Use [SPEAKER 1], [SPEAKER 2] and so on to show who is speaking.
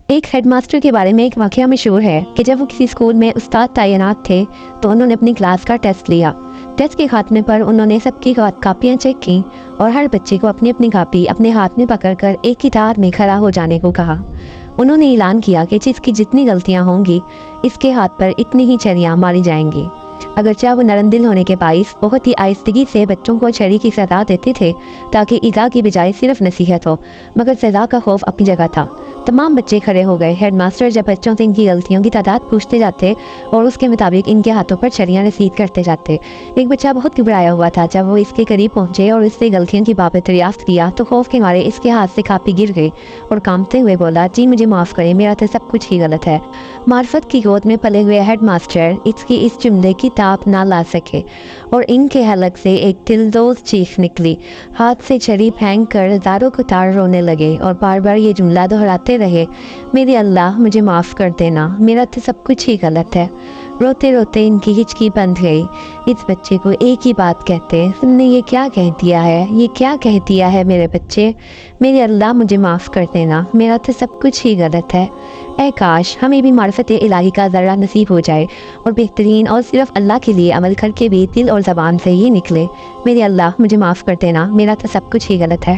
[SPEAKER 1] ایک head master کے بارے میں ایک واقعہ مشہور ہے کہ جب وہ کسی اسکول میں استاد تعینات تھے تو انہوں نے اپنی کلاس کا ٹیسٹ لیا۔ ٹیسٹ کے خاتمے پر انہوں نے سب کی کاپیاں چیک کی اور ہر بچے کو اپنی اپنی کاپی اپنے ہاتھ میں پکڑ کر ایک قطار میں کھڑا ہو جانے کو کہا۔ انہوں نے اعلان کیا کہ جس کی جتنی غلطیاں ہوں گی اس کے ہاتھ پر اتنی ہی چھریاں ماری جائیں گی۔ اگرچہ وہ نرم دل ہونے کے باعث بہت ہی آہستگی سے بچوں کو چھری کی سزا دیتے تھے تاکہ ایذا کی بجائے صرف نصیحت ہو، مگر سزا کا خوف اپنی جگہ تھا۔ تمام بچے کھڑے ہو گئے۔ ہیڈ ماسٹر جب بچوں سے ان کی غلطیوں کی تعداد پوچھتے جاتے اور اس کے مطابق ان کے ہاتھوں پر چھریاں رسید کرتے جاتے۔ ایک بچہ بہت گھبرایا ہوا تھا۔ جب وہ اس کے قریب پہنچے اور اس سے غلطیوں کی بابت دریافت کیا تو خوف کے مارے اس کے ہاتھ سے کاپی گر گئی اور کانپتے ہوئے بولا، جی مجھے معاف کریں، میرا تو سب کچھ ہی غلط ہے۔ معرفت کی گود میں پلے ہوئے ہیڈ ماسٹر اس جملے کی تاب نہ لا سکے اور ان کے حلق سے ایک دلدوز چیخ نکلی۔ ہاتھ سے چھری پھینک کر زاروں کو تار رونے لگے اور بار بار یہ جملہ دہراتے رہے، میرے اللہ مجھے معاف کر دینا، میرا تو سب کچھ ہی غلط ہے۔ روتے روتے ان کی ہچکی بند گئی۔ اس بچے کو ایک ہی بات کہتے، تم نے یہ کیا کہہ دیا ہے، یہ کیا کہہ دیا ہے میرے بچے، میرے اللہ مجھے معاف کر دینا، میرا تو سب کچھ ہی غلط ہے۔ اے کاش ہمیں بھی معرفت الہی کا ذرہ نصیب ہو جائے اور بہترین اور صرف اللہ کے لیے عمل کر کے بھی دل اور زبان سے یہ نکلے، میرے اللہ مجھے معاف کر دینا، میرا تو سب کچھ ہی غلط ہے۔